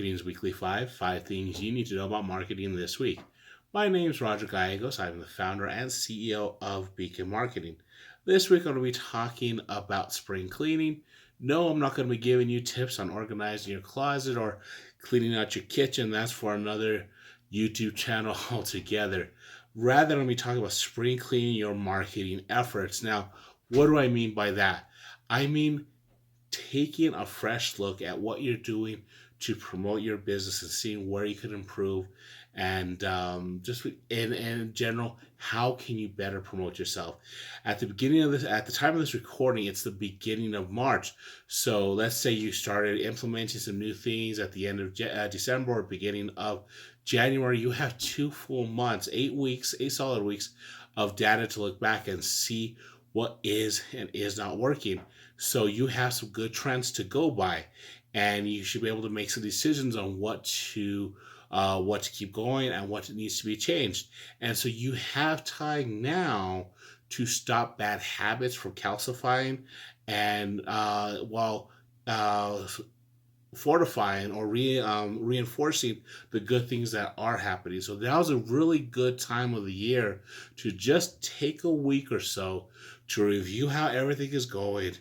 Marketing's Weekly 5 things you need to know about marketing this week. My name is Roger Gallegos. I'm the founder and CEO of Beacon Marketing. This week I'm going to be talking about spring cleaning. No, I'm not going to be giving you tips on organizing your closet or cleaning out your kitchen. That's for another YouTube channel altogether. Rather, I'm going to be talking about spring cleaning your marketing efforts. Now, what do I mean by that? I mean taking a fresh look at what you're doing to promote your business and seeing where you could improve, and just in general, how can you better promote yourself. At the beginning of this, at the time of this recording, it's the beginning of March. So let's say you started implementing some new things at the end of December or beginning of January. You have 2 full months, 8 weeks, 8 solid weeks of data to look back and see what is and is not working. So you have some good trends to go by, and you should be able to make some decisions on what to keep going and what needs to be changed. And so you have time now to stop bad habits from calcifying, and while fortifying or reinforcing the good things that are happening. So now's a really good time of the year to just take a week or so to review how everything is going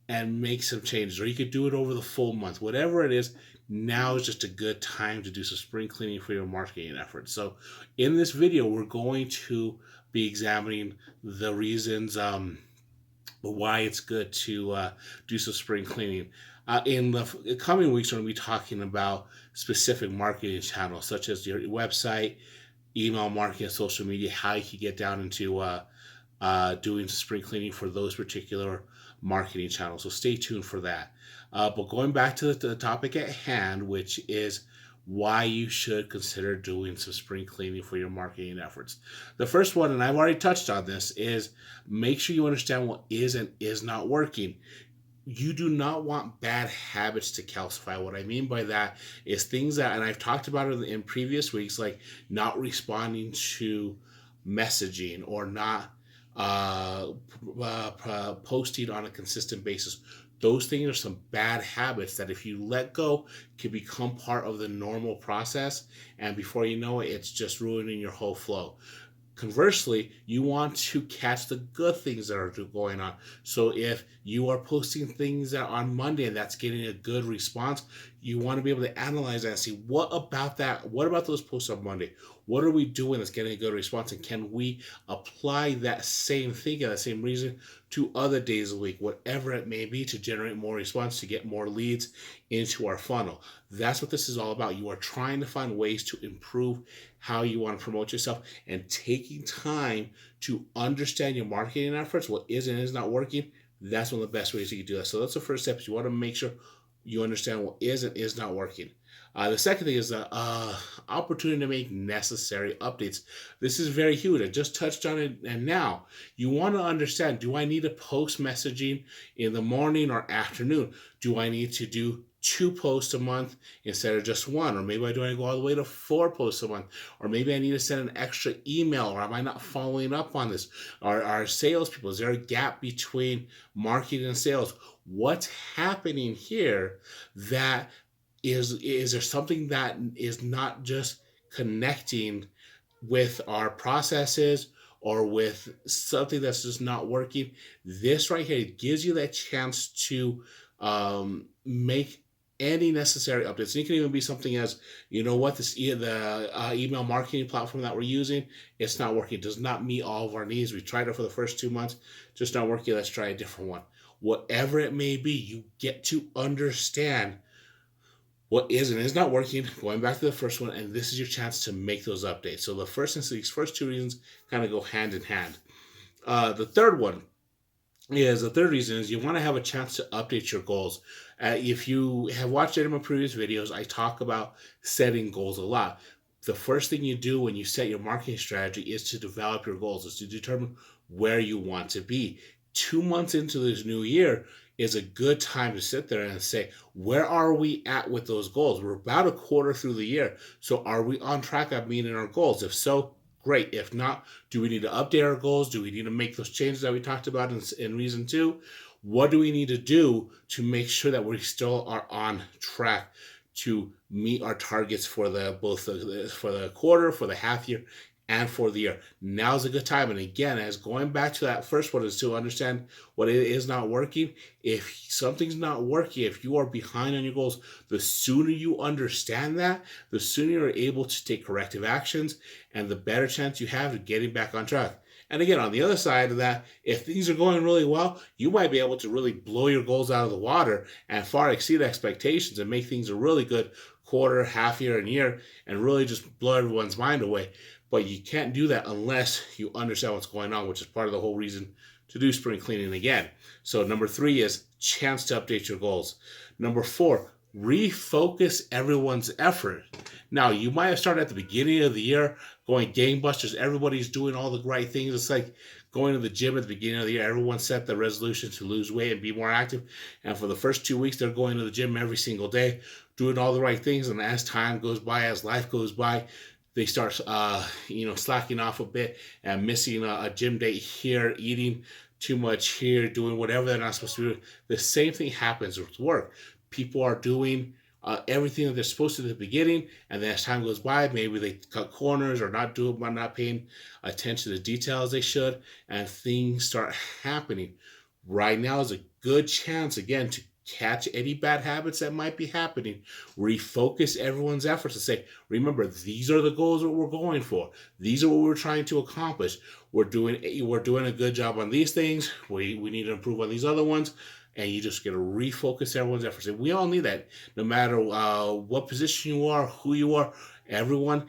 and make some changes. Or you could do it over the full month. Whatever it is, now is just a good time to do some spring cleaning for your marketing efforts. So in this video, we're going to be examining the reasons why it's good to do some spring cleaning. In the coming weeks, we're going to be talking about specific marketing channels, such as your website, email marketing, social media, how you can get down into doing spring cleaning for those particular marketing channels. So stay tuned for that. But going back to the topic at hand, which is why you should consider doing some spring cleaning for your marketing efforts. The first one, and I've already touched on this, is make sure you understand what is and is not working. You do not want bad habits to calcify. What I mean by that is things that, and I've talked about it in previous weeks, like not responding to messaging or not posting on a consistent basis. Those things are some bad habits that if you let go can become part of the normal process, and before you know it, it's just ruining your whole flow. Conversely, you want to catch the good things that are going on. So if you are posting things that on Monday and that's getting a good response, you want to be able to analyze that and see what about that, what about those posts on Monday? What are we doing that's getting a good response? And can we apply that same thing, that same reason to other days of the week, whatever it may be, to generate more response, to get more leads into our funnel? That's what this is all about. You are trying to find ways to improve how you want to promote yourself and taking time to understand your marketing efforts, what is and is not working. That's one of the best ways you can do that. So that's the first step. You want to make sure you understand what is and is not working. The second thing is the opportunity to make necessary updates. This is very huge. I just touched on it, and now you want to understand, do I need to post messaging in the morning or afternoon? Do I need to do 2 posts a month instead of just 1? Or maybe I do I go all the way to 4 posts a month? Or maybe I need to send an extra email, or am I not following up on this? Are salespeople, is there a gap between marketing and sales? What's happening here? That is there something that is not just connecting with our processes or with something that's just not working? This right here gives you that chance to make any necessary updates. And it can even be something as, you know what, the email marketing platform that we're using, it's not working. It does not meet all of our needs. We tried it for the first 2 months, just not working. Let's try a different one. Whatever it may be, you get to understand what is and is not working, going back to the first one, and this is your chance to make those updates. So the first and these first 2 reasons kind of go hand in hand. The third reason is you want to have a chance to update your goals. If you have watched any of my previous videos, I talk about setting goals a lot. The first thing you do when you set your marketing strategy is to develop your goals, is to determine where you want to be. 2 months into this new year is a good time to sit there and say, where are we at with those goals? We're about a quarter through the year. So are we on track at meeting our goals? If so, great. If not, do we need to update our goals? Do we need to make those changes that we talked about in reason 2? What do we need to do to make sure that we still are on track to meet our targets for for the quarter, for the half year, and for the year. Now's a good time. And again, as going back to that first one, is to understand what it is not working. If something's not working, if you are behind on your goals, the sooner you understand that, the sooner you're able to take corrective actions, and the better chance you have of getting back on track. And again, on the other side of that, if things are going really well, you might be able to really blow your goals out of the water and far exceed expectations and make things a really good quarter, half year, and year, and really just blow everyone's mind away. But you can't do that unless you understand what's going on, which is part of the whole reason to do spring cleaning again. So number 3 is chance to update your goals. Number 4, refocus everyone's effort. Now, you might have started at the beginning of the year going gangbusters. Everybody's doing all the right things. It's like going to the gym at the beginning of the year. Everyone set the resolution to lose weight and be more active. And for the first 2 weeks, they're going to the gym every single day, doing all the right things. And as time goes by, as life goes by, they start, slacking off a bit and missing a gym date here, eating too much here, doing whatever they're not supposed to do. The same thing happens with work. People are doing everything that they're supposed to at the beginning, and then as time goes by, maybe they cut corners or not paying attention to the details they should, and things start happening. Right now is a good chance again to catch any bad habits that might be happening, refocus everyone's efforts and say, remember, these are the goals that we're going for. These are what we're trying to accomplish. We're doing a good job on these things. We need to improve on these other ones. And you just got to refocus everyone's efforts. And we all need that. No matter what position you are, who you are, everyone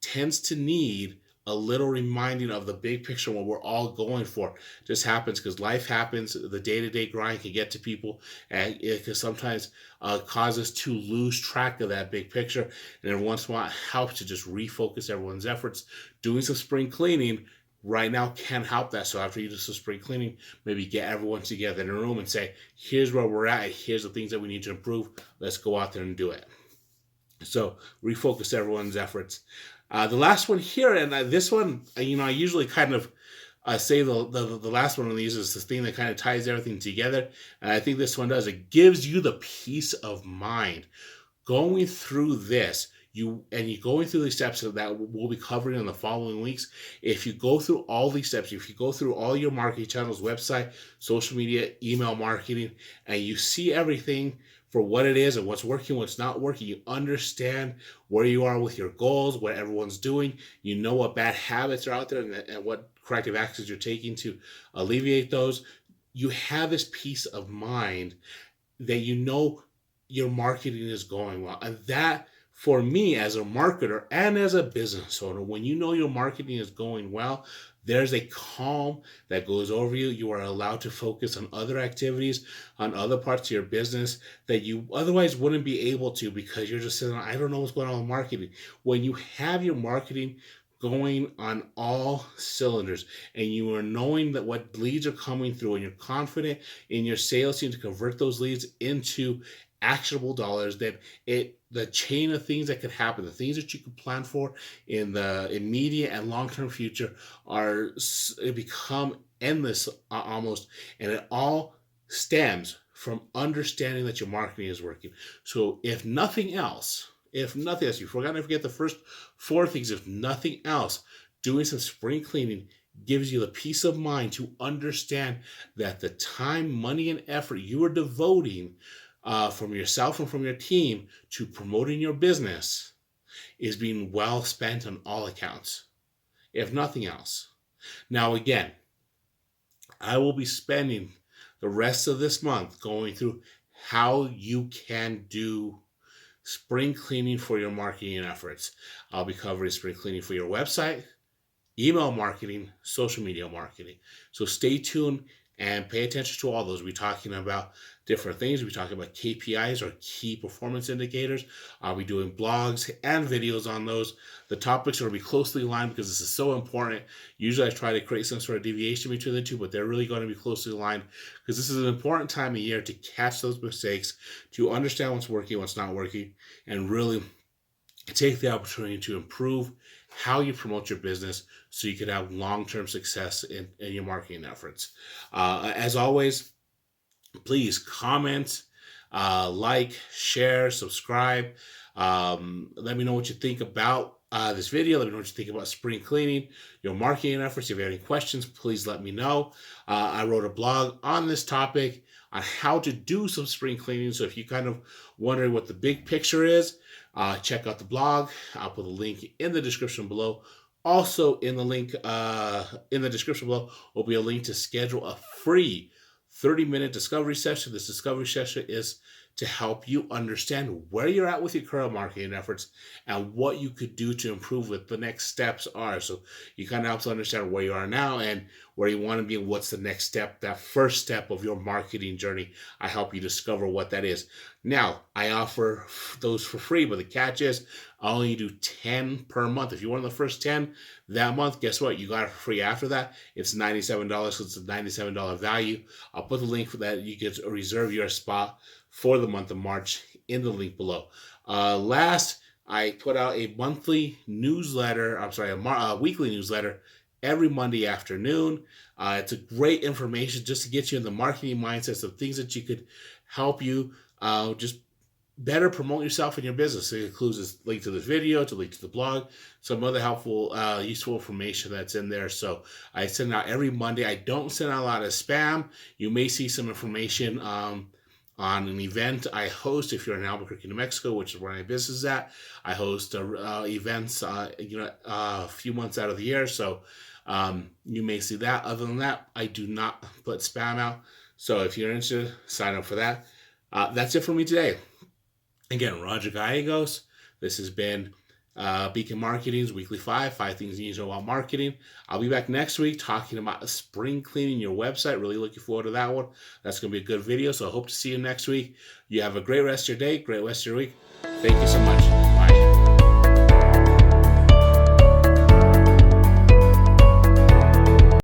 tends to need a little reminding of the big picture, what we're all going for. It just happens because life happens. The day-to-day grind can get to people, and it can sometimes cause us to lose track of that big picture. And every once in a while, it helps to just refocus everyone's efforts. Doing some spring cleaning right now can help that. So after you do some spring cleaning, maybe get everyone together in a room and say, here's where we're at. Here's the things that we need to improve. Let's go out there and do it. So refocus everyone's efforts. The last one here, and this one, I usually kind of say the last one of these is the thing that kind of ties everything together. And I think this one does. It gives you the peace of mind. Going through this, you going through these steps that we'll be covering in the following weeks. If you go through all these steps, if you go through all your marketing channels, website, social media, email marketing, and you see everything for what it is and what's working, what's not working, you understand where you are with your goals, what everyone's doing, you know what bad habits are out there and what corrective actions you're taking to alleviate those, you have this peace of mind that you know your marketing is going well. And that, for me as a marketer and as a business owner, when you know your marketing is going well, there's a calm that goes over you. You are allowed to focus on other activities, on other parts of your business that you otherwise wouldn't be able to because you're just saying, I don't know what's going on with marketing. When you have your marketing going on all cylinders and you are knowing that what leads are coming through and you're confident in your sales team to convert those leads into actionable dollars, that the chain of things that could happen, the things that you could plan for in the immediate and long-term future become endless almost, and it all stems from understanding that your marketing is working. So if nothing else, you've forgotten to forget the first 4 things. If nothing else, doing some spring cleaning gives you the peace of mind to understand that the time, money, and effort you are devoting from yourself and from your team to promoting your business is being well spent on all accounts, if nothing else. Now, again, I will be spending the rest of this month going through how you can do spring cleaning for your marketing efforts. I'll be covering spring cleaning for your website, email marketing, social media marketing. So stay tuned and pay attention to all those. We'll be talking about different things. We'll be talking about KPIs or key performance indicators. I'll be doing blogs and videos on those. The topics are going to be closely aligned because this is so important. Usually I try to create some sort of deviation between the two, but they're really going to be closely aligned because this is an important time of year to catch those mistakes, to understand what's working, what's not working, and really take the opportunity to improve how you promote your business so you can have long-term success in your marketing efforts. As always, please comment, like, share, subscribe. Let me know what you think about this video. Let me know what you think about spring cleaning, your marketing efforts. If you have any questions, please let me know. I wrote a blog on this topic on how to do some spring cleaning. So if you kind of wondering what the big picture is, check out the blog. I'll put a link in the description below. Also in the link in the description below will be a link to schedule a free 30-minute discovery session. This discovery session is to help you understand where you're at with your current marketing efforts and what you could do to improve what the next steps are. So you kind of help to understand where you are now and where you want to be and what's the next step, that first step of your marketing journey. I help you discover what that is. Now, I offer those for free, but the catch is I only do 10 per month. If you're one of the first 10 that month, guess what? You got it free after that. It's $97, so it's a $97 value. I'll put the link for that. You can reserve your spot for the month of March in the link below. Last, I put out a monthly newsletter. A weekly newsletter every Monday afternoon. It's a great information just to get you in the marketing mindset of things that you could help you just better promote yourself and your business. It includes a link to this video, to link to the blog, some other helpful, useful information that's in there. So I send out every Monday. I don't send out a lot of spam. You may see some information on an event I host. If you're in Albuquerque, New Mexico, which is where my business is at, I host events, a few months out of the year. So you may see that. Other than that, I do not put spam out. So if you're interested, sign up for that. That's it for me today. Again, Roger Gallegos. This has been Beacon Marketing's Weekly 5 things you need to know about marketing. I'll be back next week talking about spring cleaning your website. Really looking forward to that one. That's going to be a good video, so I hope to see you next week. You have a great rest of your day, great rest of your week. Thank you so much.